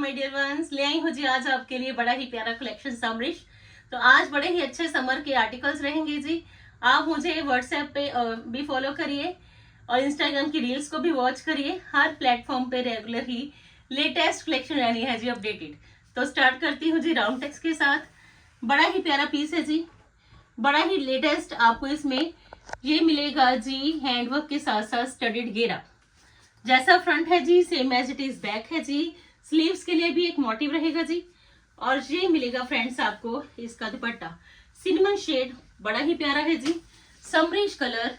My dear ones, ले आई हूँ जी आज आपके लिए बड़ा ही प्यारा कलेक्शन समरिश। तो आज बड़े ही अच्छे समर के आर्टिकल्स रहेंगे जी। आप मुझे व्हाट्सएप पे भी फॉलो करिए और इंस्टाग्राम की रील्स को भी वॉच करिए। हर प्लेटफॉर्म पे रेगुलर ही लेटेस्ट कलेक्शन रहनी है जी, अपडेटेड। तो स्टार्ट करती हूँ जी राउंड टेक्स के साथ। बड़ा ही प्यारा पीस है जी, बड़ा ही लेटेस्ट। आपको इसमें ये मिलेगा जी हैंडवर्क के साथ साथ स्टडीड घेरा। जैसा फ्रंट है जी same as it is back है जी। स्लीव्स के लिए भी एक मोटिव रहेगा जी। और ये मिलेगा फ्रेंड्स आपको इसका दुपट्टा सिनेमन शेड, बड़ा ही प्यारा है जी। समरिश कलर,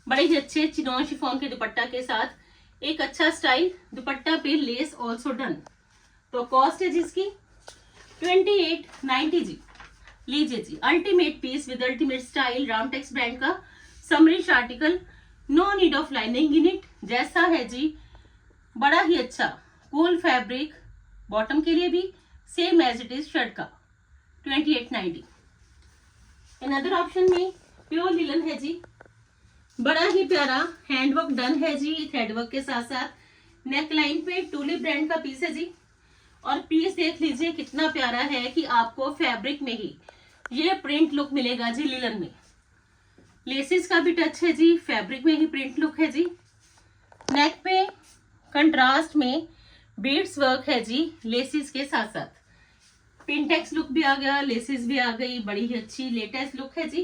बड़े ही अच्छे चिनॉन शिफॉन के दुपट्टा के साथ एक अच्छा स्टाइल। दुपट्टा पे लेस ऑल्सो डन। तो कॉस्ट है जी इसकी 2890 जी। लीजिए जी, ultimate piece with ultimate style, Ramtex brand का summerish article. No need of lining in it. जैसा है जी बड़ा ही अच्छा कूल फैब्रिक, बॉटम के लिए भी same as it is shirt का 2890। अनदर ऑप्शन में प्योर लिलन है जी, बड़ा ही प्यारा हैंडवर्क डन है जी थ्रेडवर्क के साथ साथ। नेक लाइन पे टूलिप ब्रांड का पीस है जी। और पीस देख लीजिए कितना प्यारा है कि आपको फैब्रिक में ही ये प्रिंट लुक मिलेगा जी लिलन में। लेसिस का भी टच है जी, फैब्रिक में ही प्रिंट लुक है जी। नेक पे कंट्रास्ट में बीड्स वर्क है जी लेसिस के साथ साथ। पिंटेक्स लुक भी आ गया, लेसिस भी आ गई, बड़ी ही अच्छी लेटेस्ट लुक है जी।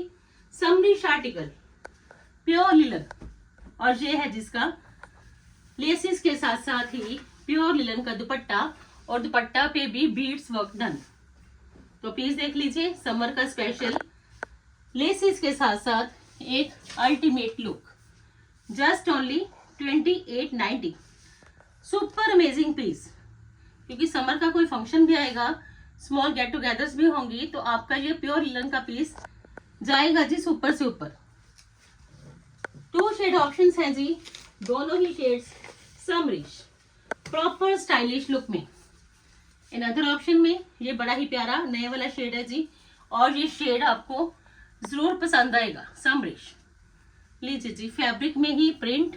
समरिश आर्टिकल प्योर लिलन, और ये है जिसका लेसिस के साथ साथ ही प्योर लिलन का दुपट्टा, और दुपट्टा पे भी बीड्स वर्क डन। तो पीस देख लीजिए, समर का स्पेशल लेसिस के साथ साथ एक ultimate look. Just only 2890। Super amazing piece, क्योंकि समर का कोई फंक्शन भी आएगा, स्मॉल गेट टुगेदर्स भी होंगी, तो आपका ये प्योर लिलन का पीस जाएगा जी सुपर से ऊपर। 2 शेड ऑप्शंस हैं जी, दोनों ही shades summerish proper stylish look में। इन अदर ऑप्शन में ये बड़ा ही प्यारा नए वाला शेड है जी, और ये शेड आपको जरूर पसंद आएगा समरिश। लीजिए जी, फैब्रिक में ही प्रिंट,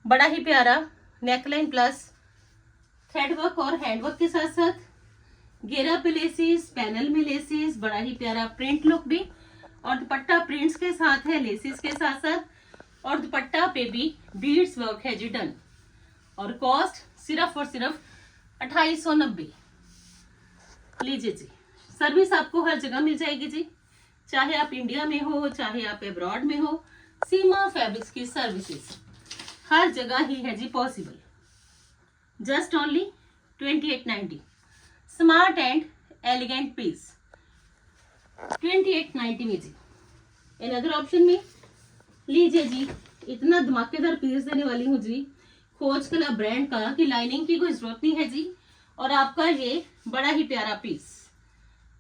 बड़ा ही प्यारा नेकलाइन प्लस थ्रेडवर्क और हैंडवर्क के साथ साथ घेरा पे लेसिस, पैनल में लेसिस, बड़ा ही प्यारा प्रिंट लुक भी। और दुपट्टा प्रिंट्स के साथ है लेसिस के साथ साथ, और दुपट्टा पे भी बीड्स वर्क है जी डन। और कॉस्ट सिर्फ और सिर्फ 2890। लीजिए जी, सर्विस आपको हर जगह मिल जाएगी जी, चाहे आप इंडिया में हो चाहे आप अब्रॉड में हो। सीमा फैब्रिक्स की सर्विसेज हर जगह ही है जी possible. Just only 2890। Smart and elegant piece 2890 में जी। इन अदर ऑप्शन में लीजिए जी, इतना धमाकेदार पीस देने वाली हूँ जी खोज कला ब्रांड का कि लाइनिंग की कोई जरूरत नहीं है जी। और आपका ये बड़ा ही प्यारा पीस,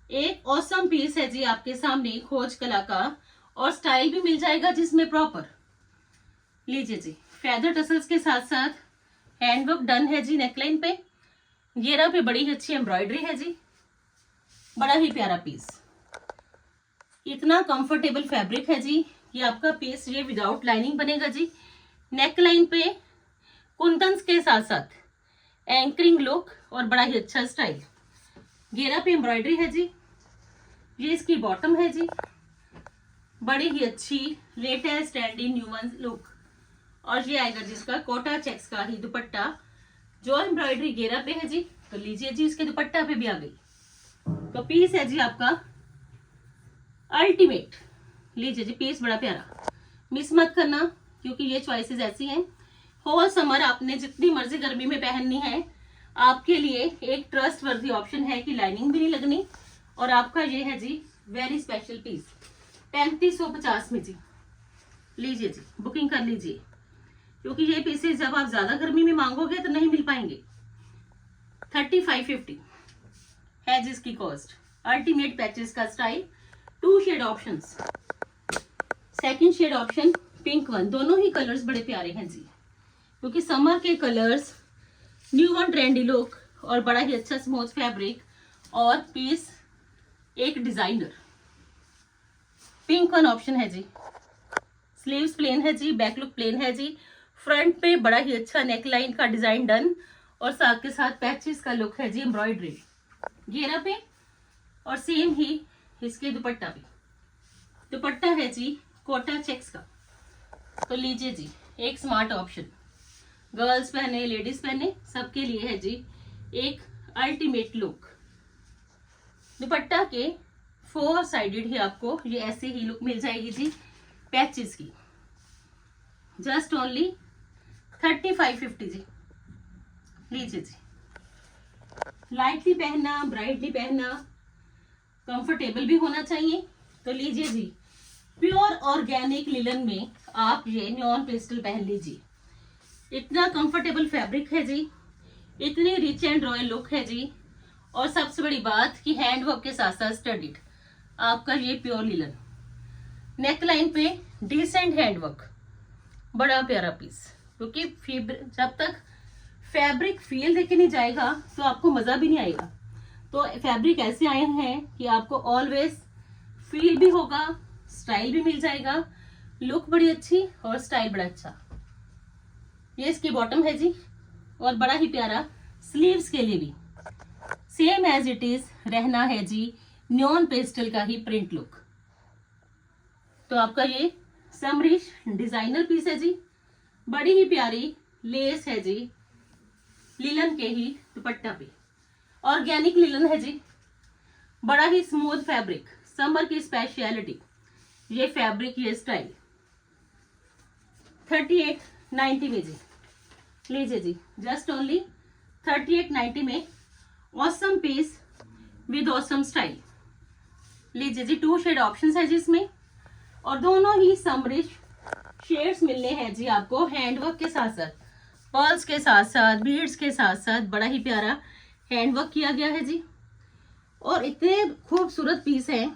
एक ऑसम पीस है जी आपके सामने खोज कला का, और स्टाइल भी मिल जाएगा जिसमें प्रॉपर। लीजिए जी, फेदर टसल्स के साथ साथ हैंडवर्क डन है जी नेकलाइन पे, घेरा पे बड़ी ही अच्छी एम्ब्रॉयडरी है जी। बड़ा ही प्यारा पीस, इतना कंफर्टेबल फैब्रिक है जी कि आपका पीस ये विदाउट लाइनिंग बनेगा जी। नेकलाइन पे कुंदन्स के साथ साथ एंकरिंग लुक और बड़ा ही अच्छा स्टाइल। घेरा पे एम्ब्रॉयडरी है जी, ये इसकी बॉटम है जी, बड़ी ही अच्छी लेटेस्ट ट्रेंडी न्यूमन लुक। और ये आएगा जिसका कोटा चेक्स का ही दुपट्टा, जो एम्ब्रॉयडरी घेरा पे है जी। तो लीजिए जी, इसके दुपट्टा पे भी आ गई। तो पीस है जी आपका अल्टीमेट। लीजिए जी, पीस बड़ा प्यारा, मिस मत करना, क्योंकि ये चॉइसेस ऐसी हैं। होल समर आपने जितनी मर्जी गर्मी में पहननी है, आपके लिए एक ट्रस्ट वर्दी ऑप्शन है कि लाइनिंग भी नहीं लगनी। और आपका ये है जी वेरी स्पेशल पीस 3550 में जी। लीजिए जी, बुकिंग कर लीजिए, क्योंकि ये पीसेस जब आप ज्यादा गर्मी में मांगोगे तो नहीं मिल पाएंगे। 3550 है जिसकी कॉस्ट। अल्टीमेट पैचेस का style, 2 shade options. Second shade option pink one, दोनों ही कलर्स बड़े प्यारे हैं जी, क्योंकि समर के colours new one trendy look और बड़ा ही अच्छा स्मूथ फैब्रिक, और पीस एक डिजाइनर। पिंक वन ऑप्शन है जी। स्लीव्स प्लेन है जी, बैक लुक प्लेन है जी। फ्रंट पे बड़ा ही अच्छा नेकलाइन का डिजाइन डन, और साथ के साथ पैचेस का लुक है जी, एम्ब्रॉयडरी घेरा पे, और सेम ही इसके दुपट्टा पे। दुपट्टा है जी कोटा चेक्स का। तो लीजिए जी एक स्मार्ट ऑप्शन, गर्ल्स पहने लेडीज पहने सबके लिए है जी एक अल्टीमेट लुक। दुपट्टा के 4 साइडेड ही आपको ये ऐसे ही लुक मिल जाएगी जी पैचेस की। जस्ट ओनली 3550 जी। लीजिए जी, लाइटली पहनना, ब्राइटली पहनना, कंफर्टेबल भी होना चाहिए। तो लीजिए जी, प्योर ऑर्गेनिक लिलन में आप ये न्योन पेस्टल पहन लीजिए। इतना कंफर्टेबल फैब्रिक है जी, इतनी रिच एंड रॉयल लुक है जी, और सबसे बड़ी बात कि हैंडवर्क के साथ साथ स्टडीड आपका ये प्योर लिलन। नेकलाइन पे डिसेंट हैंडवर्क, बड़ा प्यारा पीस, क्योंकि जब तक फैब्रिक फील देके नहीं जाएगा तो आपको मजा भी नहीं आएगा। तो फैब्रिक ऐसे आए हैं कि आपको ऑलवेज फील भी होगा, स्टाइल भी मिल जाएगा, लुक बड़ी अच्छी और स्टाइल बड़ा अच्छा। ये इसकी बॉटम है जी, और बड़ा ही प्यारा स्लीव्स के लिए भी सेम एज इट इज रहना है जी न्योन पेस्टल का ही प्रिंट लुक। तो आपका ये समरिश डिजाइनर पीस है जी, बड़ी ही प्यारी लेस है जी, लिलन के ही दुपट्टा पे, ऑर्गेनिक लिलन है जी, बड़ा ही स्मूथ फैब्रिक, समर की स्पेशलिटी ये फैब्रिक, ये स्टाइल। 3890 में जी। लीजिए जी जस्ट ओनली 3890 में awesome peace with awesome style. लीजिए जी 2 शेड ऑप्शंस है जी इसमें, और दोनों ही समरिश शेड्स मिलने हैं जी आपको हैंडवर्क के साथ साथ, पर्ल्स के साथ साथ, बीड्स के साथ साथ, बड़ा ही प्यारा हैंडवर्क किया गया है जी। और इतने खूबसूरत पीस हैं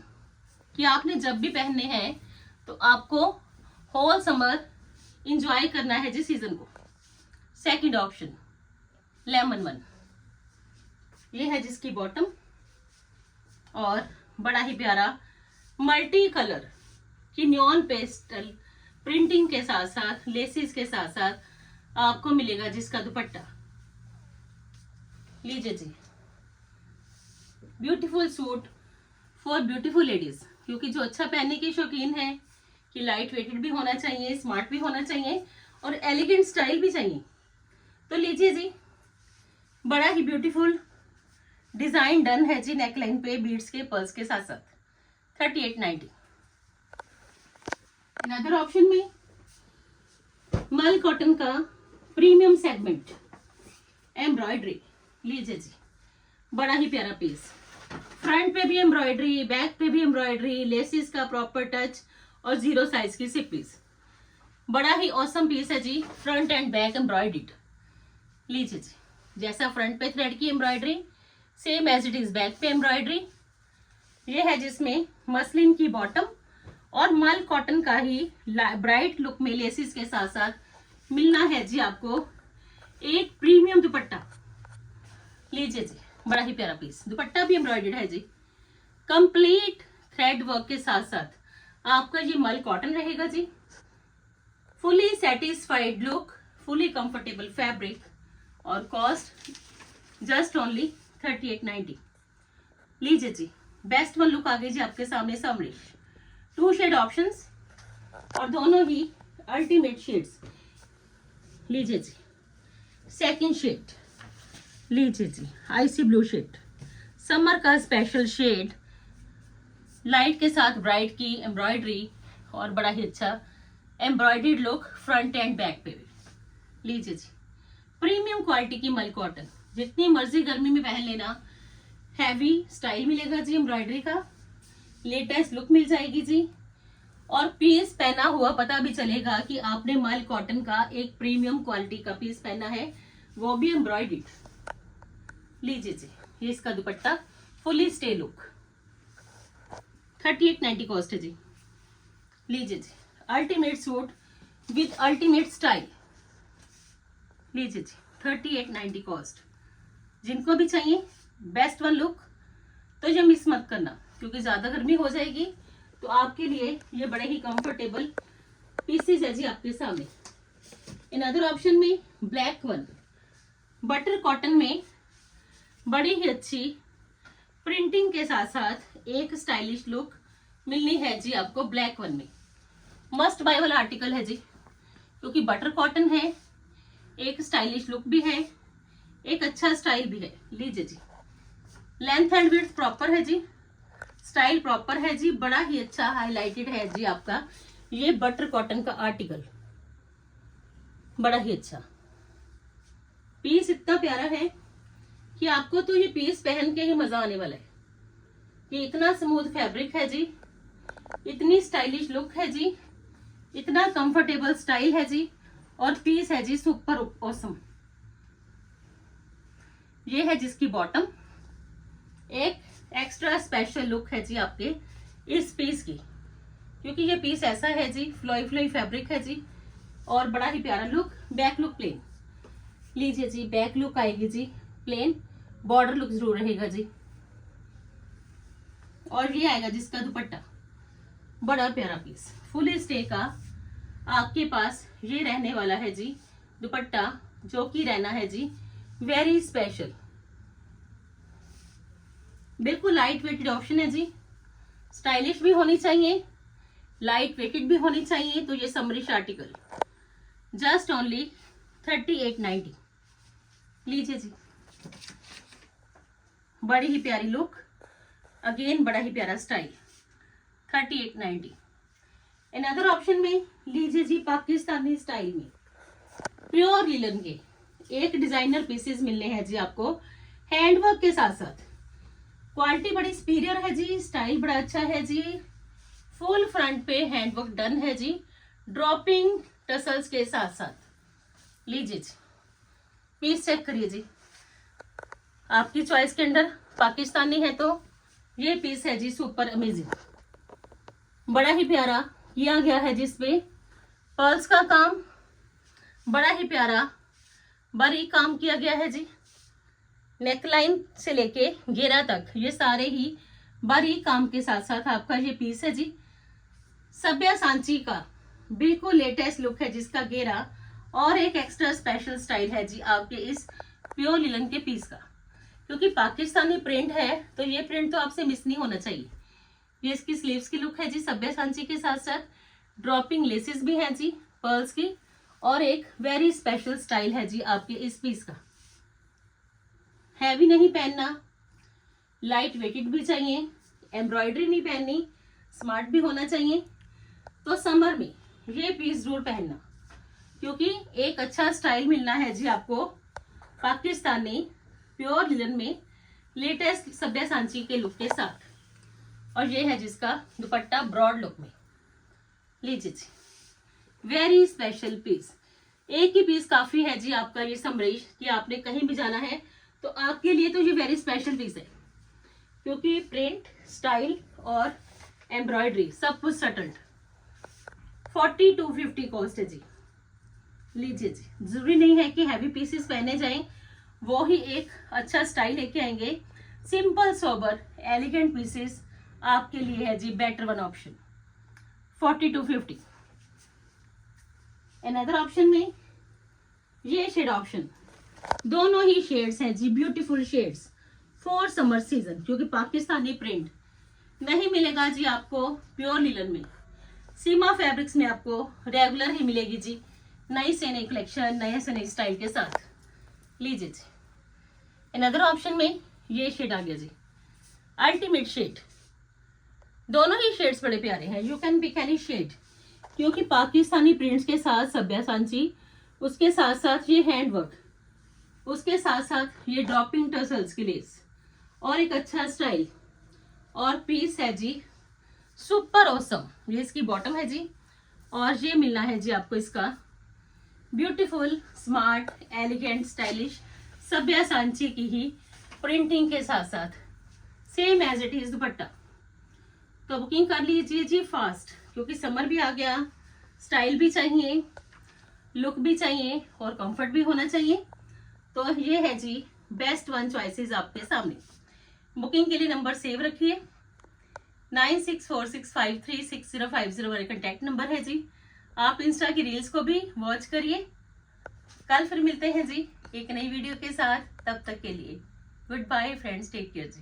कि आपने जब भी पहनने हैं तो आपको होल समर इंजॉय करना है जी सीजन को। सेकंड ऑप्शन लेमन वन, ये है जिसकी बॉटम, और बड़ा ही प्यारा मल्टी कलर की न्योन पेस्टल प्रिंटिंग के साथ साथ लेसिस के साथ साथ आपको मिलेगा जिसका दुपट्टा। लीजिए जी beautiful suit for beautiful ladies, क्योंकि जो अच्छा पहनने की शौकीन है कि लाइट वेटेड भी होना चाहिए, स्मार्ट भी होना चाहिए और एलिगेंट स्टाइल भी चाहिए। तो लीजिए जी बड़ा ही ब्यूटीफुल डिजाइन डन है जी नेकलाइन पे बीड्स के पर्ल्स के साथ साथ। 3890। अनदर ऑप्शन में मल कॉटन का प्रीमियम सेगमेंट एम्ब्रॉयडरी। लीजिए जी बड़ा ही प्यारा पीस, फ्रंट पे भी एम्ब्रॉयडरी, बैक पे भी एम्ब्रॉयडरी, लेसिस का प्रॉपर टच और 0 साइज की सिप्पीज। बड़ा ही ऑसम पीस है जी, फ्रंट एंड बैक एम्ब्रॉयडर्ड। लीजिए जी जैसा फ्रंट पे थ्रेड की embroidery same as it is back पे एम्ब्रॉयडरी। ये है जिसमें मसलिन की बॉटम और मल कॉटन का ही ब्राइट लुक में लेसिस के साथ साथ मिलना है जी आपको एक प्रीमियम दुपट्टा। लीजिए जी बड़ा ही प्यारा पीस, दुपट्टा भी एम्ब्रॉयडर्ड है जी, कंप्लीट थ्रेड वर्क के साथ साथ आपका ये मल कॉटन रहेगा जी। Fully satisfied look, fully comfortable fabric, और कॉस्ट जस्ट ओनली 3890। लीजिए जी बेस्ट वन लुक आ गई जी आपके सामने समरिश। 2 शेड ऑप्शंस और दोनों ही अल्टीमेट शेड्स। लीजिए जी सेकंड शेड, लीजिए जी आइसी ब्लू शेड, समर का स्पेशल शेड, लाइट के साथ ब्राइट की एम्ब्रॉयडरी और बड़ा ही अच्छा embroidered look front and back पे भी। लीजिए जी प्रीमियम क्वालिटी की मल कॉटन, जितनी मर्जी गर्मी में पहन लेना, हैवी स्टाइल मिलेगा जी, एम्ब्रॉयडरी का लेटेस्ट लुक मिल जाएगी जी, और पीस पहना हुआ पता भी चलेगा कि आपने मल कॉटन का एक प्रीमियम क्वालिटी का पीस पहना है, वो भी एम्ब्रॉयडर्ड। लीजिए जी ये इसका dupatta fully stay look. 3890 cost है जी। लीजिए जी ultimate suit with ultimate style. लीजिए जी 3890 कॉस्ट। जिनको भी चाहिए बेस्ट वन लुक तो ये मिस मत करना, क्योंकि ज्यादा गर्मी हो जाएगी। तो आपके लिए ये बड़े ही कंफर्टेबल पीसेस है जी आपके सामने। इन अदर ऑप्शन में ब्लैक वन, बटर कॉटन में बड़ी ही अच्छी प्रिंटिंग के साथ साथ एक स्टाइलिश लुक मिलनी है जी आपको ब्लैक वन में। मस्ट बाय वाला आर्टिकल है जी, क्योंकि बटर कॉटन है, एक स्टाइलिश लुक भी है, एक अच्छा स्टाइल भी है। लीजिए जी, लेंथ एंड विड्थ प्रॉपर है जी, स्टाइल प्रॉपर है जी, बड़ा ही अच्छा हाईलाइटेड है जी आपका ये बटर कॉटन का आर्टिकल, बड़ा ही अच्छा। पीस इतना प्यारा है कि आपको तो ये पीस पहन के ही मजा आने वाला है। ये इतना स्मूथ फैब्रिक है जी, इतनी स्टाइलिश लुक है जी, इतना कंफर्टेबल स्टाइल है जी, और पीस है जी सुपर ऑसम। ये है जिसकी बॉटम, एक एक्स्ट्रा स्पेशल लुक है जी आपके इस पीस की, क्योंकि ये पीस ऐसा है जी, फ्लोई फ्लोई फैब्रिक है जी, और बड़ा ही प्यारा लुक। बैक लुक प्लेन, लीजिए जी, बैक लुक आएगी जी प्लेन, बॉर्डर लुक जरूर रहेगा जी, और ये आएगा जिसका दुपट्टा, बड़ा प्यारा पीस फुल स्टे का आपके पास ये रहने वाला है जी दुपट्टा, जो कि रहना है जी वेरी स्पेशल। बिल्कुल लाइट वेटेड ऑप्शन है जी, स्टाइलिश भी होनी चाहिए, लाइट वेटेड भी होनी चाहिए। तो ये समरिश आर्टिकल जस्ट ओनली 3890। लीजिए जी, बड़ी ही प्यारी लुक, अगेन बड़ा ही प्यारा स्टाइल, 3890। अनदर ऑप्शन में लीजिए जी, पाकिस्तानी स्टाइल में प्योर लिलन के एक डिजाइनर पीसेस मिलने हैं जी आपको हैंडवर्क के साथ साथ। क्वालिटी बड़ी सुपीरियर है जी, स्टाइल बड़ा अच्छा है जी, फुल फ्रंट पे हैंडवर्क डन है जी, ड्रॉपिंग टसल्स के साथ साथ। लीजिए जी, पीस चेक करिए जी, आपकी चॉइस के अंदर पाकिस्तानी है तो ये पीस है जी सुपर अमेजिंग, बड़ा ही प्यारा किया गया है जिसपे पर्ल्स का काम, बड़ा ही प्यारा बारीक काम किया गया है जी, नेकलाइन से लेके घेरा तक ये सारे ही बारीक काम के साथ साथ आपका ये पीस है जी सभ्या सांची का बिल्कुल लेटेस्ट लुक है, जिसका घेरा और एक एक्स्ट्रा स्पेशल स्टाइल है जी आपके इस प्योर लिलन के पीस का। क्योंकि पाकिस्तानी प्रिंट है तो ये प्रिंट तो आपसे मिस नहीं होना चाहिए। ये इसकी स्लीव्स की लुक है जी सभ्या सांची के साथ साथ ड्रॉपिंग लेसेस भी हैं जी पर्ल्स की, और एक वेरी स्पेशल स्टाइल है जी आपके इस पीस का। हैवी नहीं पहनना, लाइट वेटेड भी चाहिए, एम्ब्रॉयडरी नहीं पहननी, स्मार्ट भी होना चाहिए, तो समर में ये पीस जरूर पहनना, क्योंकि एक अच्छा स्टाइल मिलना है जी आपको पाकिस्तानी प्योर लिलन में लेटेस्ट सभ्या सांची के लुक के साथ। और ये है जिसका दुपट्टा ब्रॉड लुक में। लीजिए जी, वेरी स्पेशल पीस, एक ही पीस काफी है जी आपका ये समरीश कि आपने कहीं भी जाना है तो आपके लिए तो ये वेरी स्पेशल पीस है, क्योंकि प्रिंट, स्टाइल और एम्ब्रॉयडरी सब कुछ सटल्ड। 4250 कॉस्ट है जी। लीजिए जी, जरूरी नहीं है कि हैवी पीसेस पहने जाएं, वो ही एक अच्छा स्टाइल लेके आएंगे। सिंपल सोबर एलिगेंट पीसेस आपके लिए है जी better one option, 4250। Another option में ये शेड ऑप्शन, दोनों ही शेड्स हैं जी beautiful shades for summer season, क्योंकि पाकिस्तानी प्रिंट नहीं मिलेगा जी आपको प्योर लिलन में। सीमा फैब्रिक्स में आपको रेगुलर ही मिलेगी जी, नई से नई कलेक्शन, नए से नई स्टाइल के साथ। लीजिए जी, अनदर ऑप्शन में ये शेड आ गया जी अल्टीमेट शेड। दोनों ही शेड्स बड़े प्यारे हैं, you can pick any shade, क्योंकि पाकिस्तानी प्रिंट्स के साथ सभ्या सांची, उसके साथ साथ ये हैंडवर्क, उसके साथ साथ ये ड्रॉपिंग टसल्स की लेस, और एक अच्छा स्टाइल, और पीस है जी सुपर ऑसम। ये इसकी बॉटम है जी, और ये मिलना है जी आपको इसका beautiful smart elegant stylish Sabhya Sanchi की ही प्रिंटिंग के साथ साथ same as it is dupatta. तो बुकिंग कर लीजिए जी फास्ट, क्योंकि समर भी आ गया, स्टाइल भी चाहिए, लुक भी चाहिए, और कंफर्ट भी होना चाहिए। तो ये है जी बेस्ट वन चॉइसेस आपके सामने। बुकिंग के लिए नंबर सेव रखिए, 9646536050 मेरा कंटेक्ट नंबर है जी। आप इंस्टा की रील्स को भी वॉच करिए, कल फिर मिलते हैं जी एक नई वीडियो के साथ, तब तक के लिए good bye friends, take care जी।